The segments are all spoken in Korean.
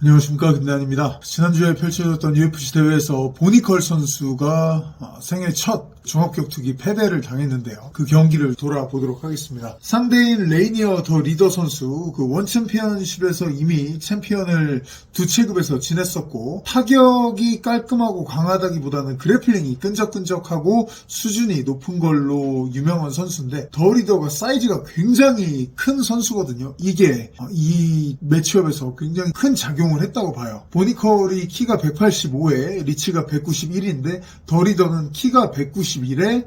안녕하십니까, 김대한입니다. 지난주에 펼쳐졌던 UFC 대회에서 보니컬 선수가 생애 첫 종합격투기 패배를 당했는데요. 그 경기를 돌아보도록 하겠습니다. 상대인 레이니어 더 리더 선수, 그 원 챔피언십에서 이미 챔피언을 두 체급에서 지냈었고, 타격이 깔끔하고 강하다기보다는 그래플링이 끈적끈적하고 수준이 높은 걸로 유명한 선수인데, 더 리더가 사이즈가 굉장히 큰 선수거든요. 이게 이 매치업에서 굉장히 큰 작용을 했다고 봐요. 보니컬이 키가 185에 리치가 191인데 더 리더는 키가 191에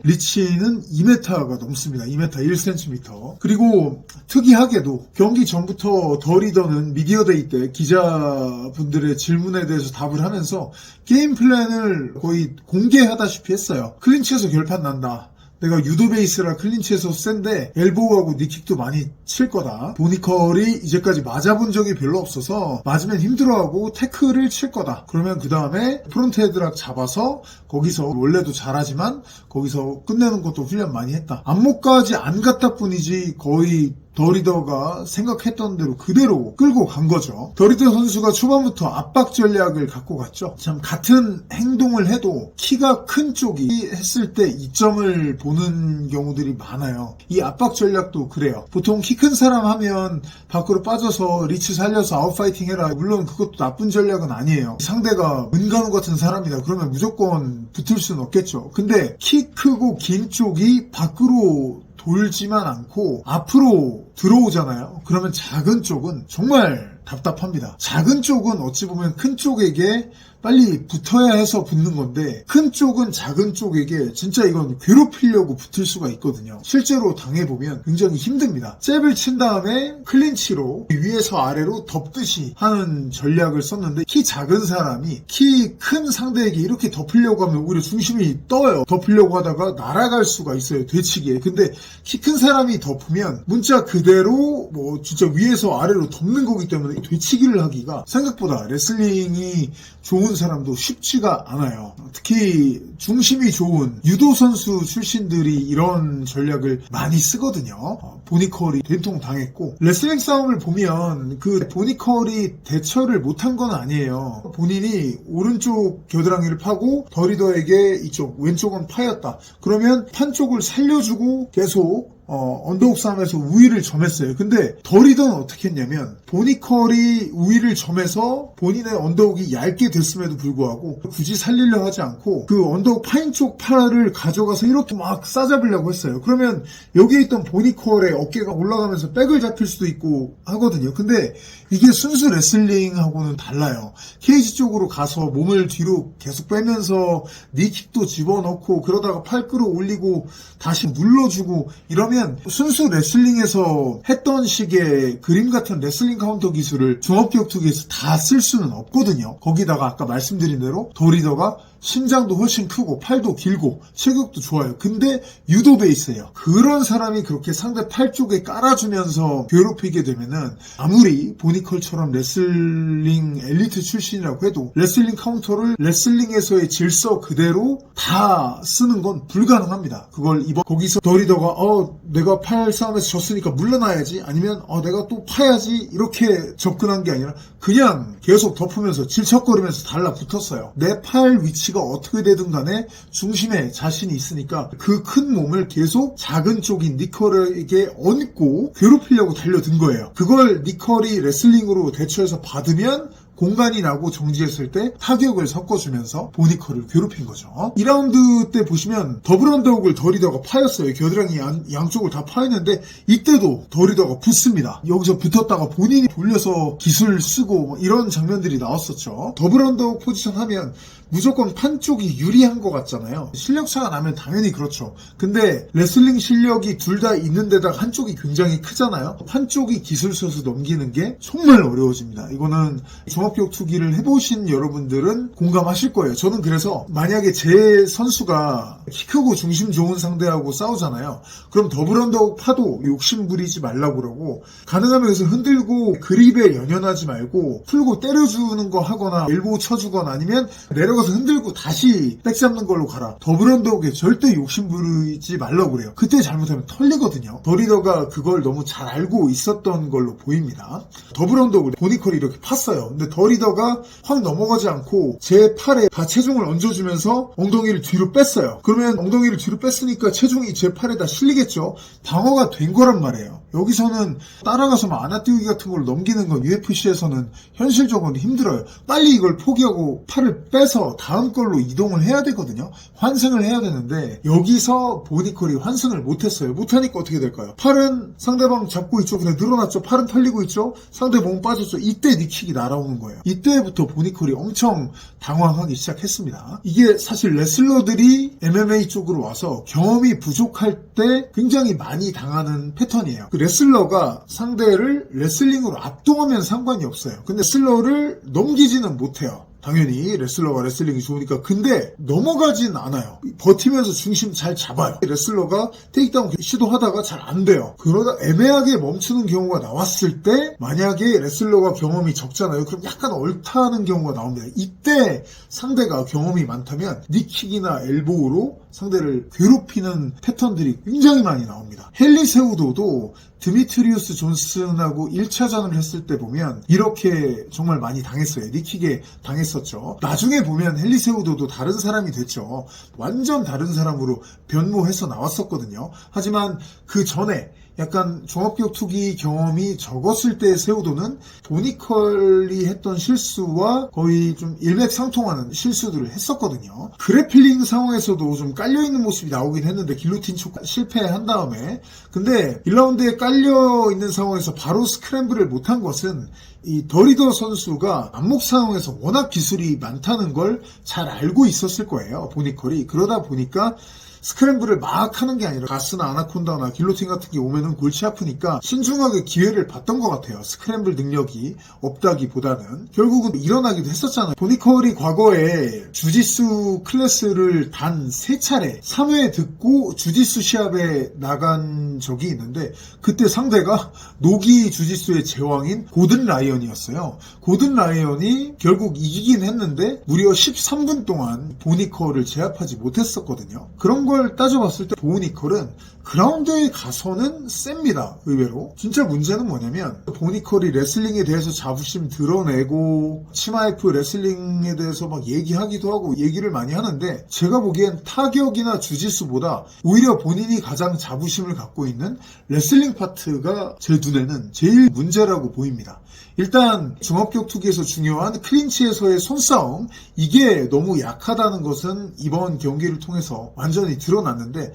리치는 2m가 넘습니다. 2m 1cm. 그리고 특이하게도 경기 전부터 더 리더는 미디어데이 때 기자분들의 질문에 대해서 답을 하면서 게임 플랜을 거의 공개하다시피 했어요. 클린치에서 결판 난다. 내가 유도 베이스라 클린치에서 센데 엘보우하고 니킥도 많이 칠 거다. 보니컬이 이제까지 맞아본 적이 별로 없어서 맞으면 힘들어하고 태클을 칠 거다. 그러면 그 다음에 프론트 헤드락 잡아서 거기서 원래도 잘하지만 거기서 끝내는 것도 훈련 많이 했다. 안목까지 안 갔다 뿐이지 거의 더 리더가 생각했던 대로 그대로 끌고 간 거죠. 더 리더 선수가 초반부터 압박 전략을 갖고 갔죠. 참 같은 행동을 해도 키가 큰 쪽이 했을 때 이점을 보는 경우들이 많아요. 이 압박 전략도 그래요. 보통 키 큰 사람 하면 밖으로 빠져서 리치 살려서 아웃파이팅 해라. 물론 그것도 나쁜 전략은 아니에요. 상대가 은간우 같은 사람이다. 그러면 무조건 붙을 수는 없겠죠. 근데 키 크고 긴 쪽이 밖으로 돌지만 않고 앞으로 들어오잖아요. 그러면 작은 쪽은 정말 답답합니다. 작은 쪽은 어찌 보면 큰 쪽에게 빨리 붙어야 해서 붙는 건데 큰 쪽은 작은 쪽에게 진짜 이건 괴롭히려고 붙을 수가 있거든요. 실제로 당해보면 굉장히 힘듭니다. 잽을 친 다음에 클린치로 위에서 아래로 덮듯이 하는 전략을 썼는데 키 작은 사람이 키 큰 상대에게 이렇게 덮으려고 하면 오히려 중심이 떠요. 덮으려고 하다가 날아갈 수가 있어요. 되치기에. 근데 키 큰 사람이 덮으면 문자 그대로 뭐 진짜 위에서 아래로 덮는 거기 때문에 되치기를 하기가 생각보다 레슬링이 좋은 사람도 쉽지가 않아요. 특히 중심이 좋은 유도 선수 출신들이 이런 전략을 많이 쓰거든요. 보니컬이 된통 당했고 레슬링 싸움을 보면 그 보니컬이 대처를 못한 건 아니에요. 본인이 오른쪽 겨드랑이를 파고 더 리더에게 이쪽 왼쪽은 파였다. 그러면 판 쪽을 살려주고 계속 언더훅 싸움에서 우위를 점했어요. 근데 더 리더는 어떻게 했냐면 보니컬이 우위를 점해서 본인의 언더훅이 얇게 됐음에도 불구하고 굳이 살리려 하지 않고 그 언더훅 파인 쪽 팔을 가져가서 이렇게 막 싸잡으려고 했어요. 그러면 여기에 있던 보니컬의 어깨가 올라가면서 백을 잡힐 수도 있고 하거든요. 근데 이게 순수 레슬링하고는 달라요. 케이지 쪽으로 가서 몸을 뒤로 계속 빼면서 니킥도 집어넣고 그러다가 팔 끌어올리고 다시 눌러주고 이러면 순수 레슬링에서 했던 식의 그림 같은 레슬링 카운터 기술을 종합격투기에서 다 쓸 수는 없거든요. 거기다가 아까 말씀드린 대로 더 리더가 심장도 훨씬 크고 팔도 길고 체격도 좋아요. 근데 유도 베이스예요. 그런 사람이 그렇게 상대 팔 쪽에 깔아주면서 괴롭히게 되면은 아무리 보니컬처럼 레슬링 엘리트 출신이라고 해도 레슬링 카운터를 레슬링에서의 질서 그대로 다 쓰는 건 불가능합니다. 그걸 거기서 더 리더가 내가 팔 싸움에서 졌으니까 물러나야지 아니면 내가 또 파야지 이렇게 접근한 게 아니라 그냥 계속 덮으면서 질척거리면서 달라붙었어요. 내 팔 위치가 어떻게 되든 간에 중심에 자신이 있으니까 그 큰 몸을 계속 작은 쪽인 니컬에게 얹고 괴롭히려고 달려든 거예요. 그걸 니컬이 레슬링으로 대처해서 받으면 공간이 나고 정지했을 때 타격을 섞어주면서 보니컬을 괴롭힌 거죠. 2라운드 때 보시면 더블 언더훅을 더 리더가 파였어요. 겨드랑이 양쪽을 다 파였는데 이때도 더 리더가 붙습니다. 여기서 붙었다가 본인이 돌려서 기술 쓰고 이런 장면들이 나왔었죠. 더블 언더훅 포지션 하면 무조건 판 쪽이 유리한 것 같잖아요. 실력 차가 나면 당연히 그렇죠. 근데 레슬링 실력이 둘 다 있는 데다가 한쪽이 굉장히 크잖아요. 판 쪽이 기술 써서 넘기는 게 정말 어려워집니다. 이거는 종합격투기를 해보신 여러분들은 공감하실 거예요. 저는 그래서 만약에 제 선수가 키 크고 중심 좋은 상대하고 싸우잖아요. 그럼 더블 언더훅 파도 욕심 부리지 말라고 그러고 가능하면 그래서 흔들고 그립에 연연하지 말고 풀고 때려주는 거 하거나 엘보우 쳐주거나 아니면 내려가서 흔들고 다시 백 잡는 걸로 가라. 더블 언더훅에 절대 욕심 부리지 말라고 그래요. 그때 잘못하면 털리거든요. 더 리더가 그걸 너무 잘 알고 있었던 걸로 보입니다. 더블 언더훅을 보니컬이 이렇게 팠어요. 근데 더 리더가 확 넘어가지 않고 제 팔에 다 체중을 얹어주면서 엉덩이를 뒤로 뺐어요. 그러면 엉덩이를 뒤로 뺐으니까 체중이 제 팔에 다 실리겠죠. 방어가 된 거란 말이에요. 여기서는 따라가서 막 안아띄우기 같은 걸 넘기는 건 UFC에서는 현실적으로 힘들어요. 빨리 이걸 포기하고 팔을 빼서 다음 걸로 이동을 해야 되거든요. 환승을 해야 되는데 여기서 보니콜이 환승을 못했어요. 못하니까 어떻게 될까요? 팔은 상대방 잡고 있죠. 그냥 늘어났죠. 팔은 털리고 있죠. 상대 몸 빠졌죠. 이때 니킥이 날아오는 거예요. 이때부터 보니콜이 엄청 당황하기 시작했습니다. 이게 사실 레슬러들이 MMA 쪽으로 와서 경험이 부족할 때 굉장히 많이 당하는 패턴이에요. 그 레슬러가 상대를 레슬링으로 압도하면 상관이 없어요. 근데 레슬러를 넘기지는 못해요. 당연히 레슬러가 레슬링이 좋으니까. 근데 넘어가진 않아요. 버티면서 중심 잘 잡아요. 레슬러가 테이크다운 시도하다가 잘 안 돼요. 그러다 애매하게 멈추는 경우가 나왔을 때 만약에 레슬러가 경험이 적잖아요. 그럼 약간 얼타하는 경우가 나옵니다. 이때 상대가 경험이 많다면 니킥이나 엘보우로 상대를 괴롭히는 패턴들이 굉장히 많이 나옵니다. 헨리 세우도도 드미트리우스 존슨하고 1차전을 했을 때 보면 이렇게 정말 많이 당했어요. 니킥에 당했었죠. 나중에 보면 헨리 세우도도 다른 사람이 됐죠. 완전 다른 사람으로 변모해서 나왔었거든요. 하지만 그 전에 약간 종합격투기 경험이 적었을 때 세우도는 보니컬이 했던 실수와 거의 좀 일맥상통하는 실수들을 했었거든요. 그래플링 상황에서도 좀 깔려있는 모습이 나오긴 했는데 길로틴 촉 실패한 다음에. 근데 1라운드에 깔려있는 상황에서 바로 스크램블을 못한 것은 이 더 리더 선수가 안목 상황에서 워낙 기술이 많다는 걸 잘 알고 있었을 거예요. 보니컬이. 그러다 보니까 스크램블을 막 하는 게 아니라 가스나 아나콘다나 길로틴 같은 게 오면은 골치 아프니까 신중하게 기회를 봤던 것 같아요. 스크램블 능력이 없다기보다는. 결국은 일어나기도 했었잖아요. 보니컬이 과거에 주짓수 클래스를 단 3차례 3회 듣고 주짓수 시합에 나간 적이 있는데 그때 상대가 노기 주짓수의 제왕인 고든 라이언이었어요. 고든 라이언이 결국 이기긴 했는데 무려 13분 동안 보니컬을 제압하지 못했었거든요. 그런 걸 따져봤을 때 보니컬은 그라운드에 가서는 셉니다. 의외로. 진짜 문제는 뭐냐면 보니컬이 레슬링에 대해서 자부심 드러내고 치마이프 레슬링에 대해서 막 얘기하기도 하고 얘기를 많이 하는데 제가 보기엔 타격이나 주짓수보다 오히려 본인이 가장 자부심을 갖고 있는 레슬링 파트가 제 눈에는 제일 문제라고 보입니다. 일단 종합격투기에서 중요한 클린치에서의 손싸움, 이게 너무 약하다는 것은 이번 경기를 통해서 완전히 드러났는데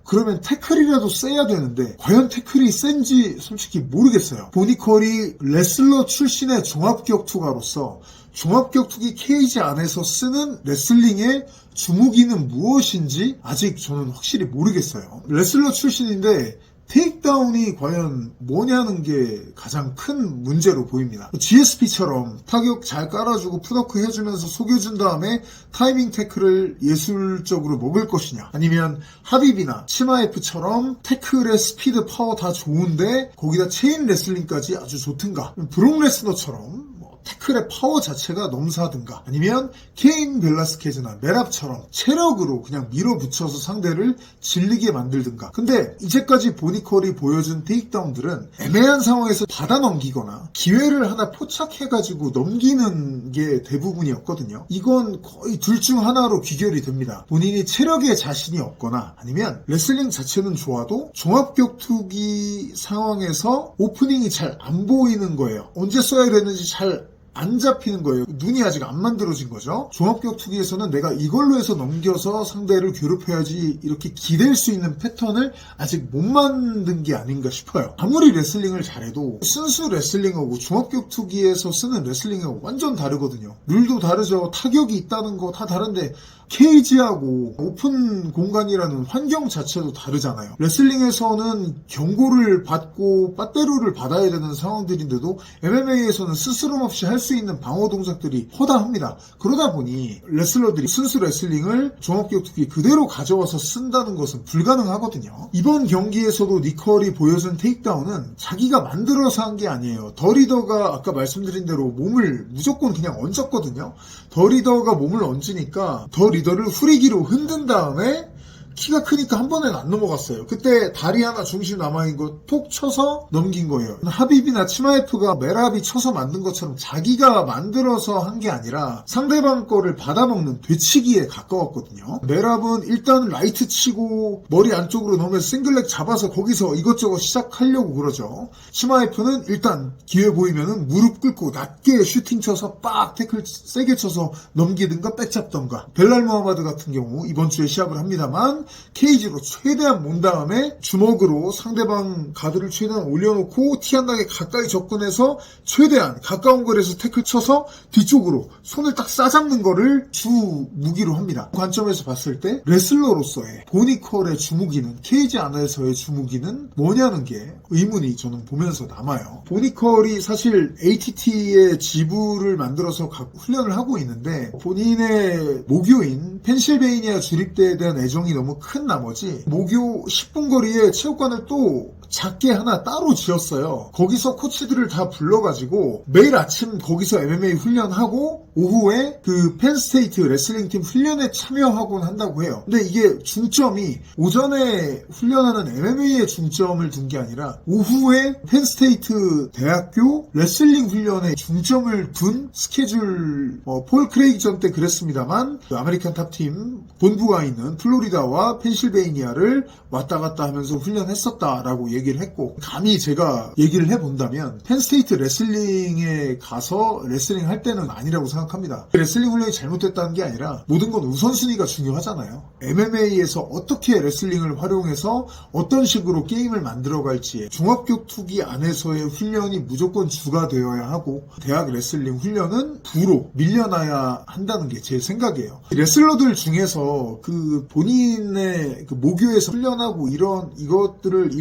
그러면 태클이라도 세야 되는데 과연 태클이 센지 솔직히 모르겠어요. 보니컬이 레슬러 출신의 종합격투가로서 종합격투기 케이지 안에서 쓰는 레슬링의 주무기는 무엇인지 아직 저는 확실히 모르겠어요. 레슬러 출신인데 테이크다운이 과연 뭐냐는 게 가장 큰 문제로 보입니다. GSP처럼 타격 잘 깔아주고 풋워크 해주면서 속여준 다음에 타이밍 태클을 예술적으로 먹을 것이냐, 아니면 하빕이나 치마에프처럼 태클의 스피드 파워 다 좋은데 거기다 체인 레슬링까지 아주 좋든가, 브록 레스너처럼 태클의 파워 자체가 넘사든가, 아니면 케인 벨라스케즈나 메랍처럼 체력으로 그냥 밀어붙여서 상대를 질리게 만들든가. 근데 이제까지 보니컬이 보여준 테이크다운들은 애매한 상황에서 받아 넘기거나 기회를 하나 포착해가지고 넘기는 게 대부분이었거든요. 이건 거의 둘 중 하나로 귀결이 됩니다. 본인이 체력에 자신이 없거나 아니면 레슬링 자체는 좋아도 종합격투기 상황에서 오프닝이 잘 안 보이는 거예요. 언제 써야 되는지 잘 안 잡히는 거예요. 눈이 아직 안 만들어진 거죠. 종합격투기에서는 내가 이걸로 해서 넘겨서 상대를 괴롭혀야지 이렇게 기댈 수 있는 패턴을 아직 못 만든 게 아닌가 싶어요. 아무리 레슬링을 잘해도 순수 레슬링하고 종합격투기에서 쓰는 레슬링하고 완전 다르거든요. 룰도 다르죠. 타격이 있다는 거 다 다른데 케이지하고 오픈 공간이라는 환경 자체도 다르잖아요. 레슬링에서는 경고를 받고 빠떼로를 받아야 되는 상황들인데도 MMA에서는 스스럼 없이 할 수 있는 방어 동작들이 허다합니다. 그러다 보니 레슬러들이 순수 레슬링을 종합격투기 그대로 가져와서 쓴다는 것은 불가능하거든요. 이번 경기에서도 니컬이 보여준 테이크다운은 자기가 만들어서 한 게 아니에요. 더 리더가 아까 말씀드린 대로 몸을 무조건 그냥 얹었거든요. 더 리더가 몸을 얹으니까 더 리더를 후리기로 흔든 다음에 키가 크니까 한 번엔 안 넘어갔어요. 그때 다리 하나 중심 남아있는 거 톡 쳐서 넘긴 거예요. 하빕이나 치마에프가 메랍이 쳐서 만든 것처럼 자기가 만들어서 한 게 아니라 상대방 거를 받아먹는 되치기에 가까웠거든요. 메랍은 일단 라이트 치고 머리 안쪽으로 넣으면서 싱글렉 잡아서 거기서 이것저것 시작하려고 그러죠. 치마에프는 일단 기회 보이면은 무릎 꿇고 낮게 슈팅 쳐서 빡 태클 세게 쳐서 넘기든가 백잡던가. 벨랄 모하마드 같은 경우 이번 주에 시합을 합니다만 케이지로 최대한 몬 다음에 주먹으로 상대방 가드를 최대한 올려놓고 티 안 나게 가까이 접근해서 최대한 가까운 거리에서 태클 쳐서 뒤쪽으로 손을 딱 싸잡는 거를 주 무기로 합니다. 관점에서 봤을 때 레슬러로서의 보니컬의 주무기는, 케이지 안에서의 주무기는 뭐냐는 게 의문이 저는 보면서 남아요. 보니컬이 사실 ATT의 지부를 만들어서 훈련을 하고 있는데 본인의 모교인 펜실베이니아 주립대에 대한 애정이 너무 큰 나머지 모교 10분 거리에 체육관을 또 작게 하나 따로 지었어요. 거기서 코치들을 다 불러가지고 매일 아침 거기서 MMA 훈련하고 오후에 그 펜스테이트 레슬링팀 훈련에 참여하곤 한다고 해요. 근데 이게 중점이 오전에 훈련하는 MMA에 중점을 둔 게 아니라 오후에 펜스테이트 대학교 레슬링 훈련에 중점을 둔 스케줄. 폴 크레이기 전 때 그랬습니다만 그 아메리칸 탑팀 본부가 있는 플로리다와 펜실베이니아를 왔다 갔다 하면서 훈련했었다라고 얘기를 했고, 감히 제가 얘기를 해본다면 펜스테이트 레슬링에 가서 레슬링 할 때는 아니라고 생각합니다. 레슬링 훈련이 잘못됐다는 게 아니라 모든 건 우선순위가 중요하잖아요. MMA에서 어떻게 레슬링을 활용해서 어떤 식으로 게임을 만들어갈지 종합격투기 안에서의 훈련이 무조건 주가 되어야 하고 대학 레슬링 훈련은 부로 밀려나야 한다는 게 제 생각이에요. 레슬러들 중에서 그 본인의 그 모교에서 훈련하고 이것들을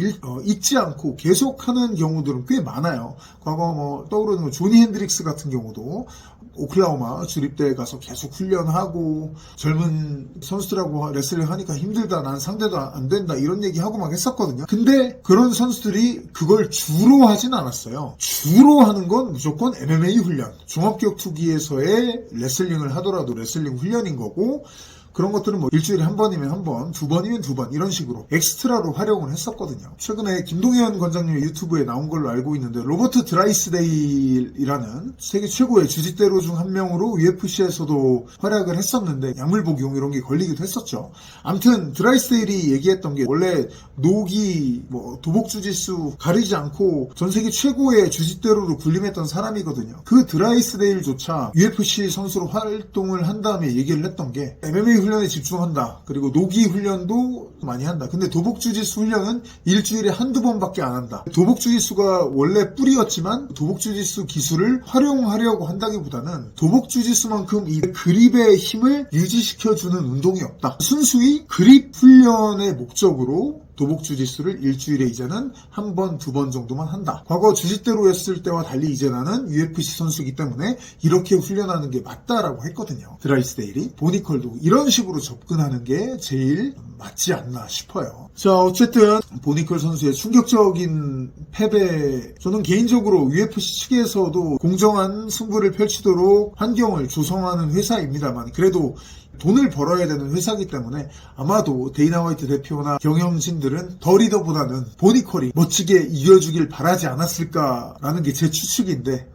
잊지 않고 계속하는 경우들은 꽤 많아요. 과거 떠오르는 건 조니 핸드릭스 같은 경우도 오클라호마 주립대에 가서 계속 훈련하고 젊은 선수들하고 레슬링 하니까 힘들다, 난 상대도 안 된다 이런 얘기하고 막 했었거든요. 근데 그런 선수들이 그걸 주로 하진 않았어요. 주로 하는 건 무조건 MMA 훈련, 종합격투기에서의 레슬링을 하더라도 레슬링 훈련인 거고, 그런 것들은 일주일에 한 번이면 한 번, 두 번이면 두 번 이런 식으로 엑스트라로 활용을 했었거든요. 최근에 김동현 관장님의 유튜브에 나온 걸로 알고 있는데 로버트 드라이스데일이라는 세계 최고의 주짓대로 중 한 명으로 UFC에서도 활약을 했었는데 약물복용 이런 게 걸리기도 했었죠. 아무튼 드라이스데일이 얘기했던 게 원래 노기, 도복주짓수 가리지 않고 전 세계 최고의 주짓대로로 군림했던 사람이거든요. 그 드라이스데일조차 UFC 선수로 활동을 한 다음에 얘기를 했던 게 MMA 훈련에 집중한다. 그리고 노기 훈련도 많이 한다. 근데 도복주짓수 훈련은 일주일에 한두 번밖에 안 한다. 도복주짓수가 원래 뿌리였지만 도복주짓수 기술을 활용하려고 한다기보다는 도복주짓수만큼 이 그립의 힘을 유지시켜주는 운동이 없다. 순수히 그립 훈련의 목적으로 도복주짓수를 일주일에 이제는 한 번, 두 번 정도만 한다. 과거 주짓대로 했을 때와 달리 이제 나는 UFC 선수이기 때문에 이렇게 훈련하는 게 맞다라고 했거든요. 드라이스데일이. 보니컬도 이런 식으로 접근하는 게 제일 맞지 않나 싶어요. 자, 어쨌든 보니컬 선수의 충격적인 패배, 저는 개인적으로 UFC 측에서도 공정한 승부를 펼치도록 환경을 조성하는 회사입니다만 그래도 돈을 벌어야 되는 회사이기 때문에 아마도 데이나 화이트 대표나 경영진들은 더 리더보다는 보니컬이 멋지게 이겨주길 바라지 않았을까라는 게 제 추측인데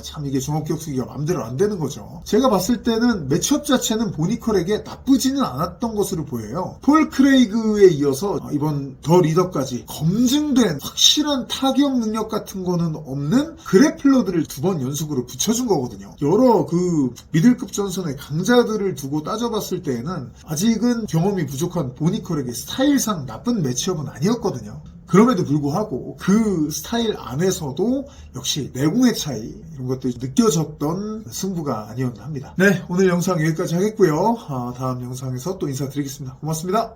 참 이게 종합격투기가 마음대로 안 되는 거죠. 제가 봤을 때는 매치업 자체는 보니컬에게 나쁘지는 않았던 것으로 보여요. 폴 크레이그에 이어서 이번 더 리더까지 검증된 확실한 타격 능력 같은 거는 없는 그래플러들을 두 번 연속으로 붙여준 거거든요. 여러 그 미들급 전선의 강자들을 두고 따져봤을 때에는 아직은 경험이 부족한 보니컬에게 스타일상 나쁜 매치업은 아니었거든요. 그럼에도 불구하고 그 스타일 안에서도 역시 내공의 차이 이런 것들이 느껴졌던 승부가 아니었나 합니다. 네, 오늘 영상 여기까지 하겠고요. 다음 영상에서 또 인사드리겠습니다. 고맙습니다.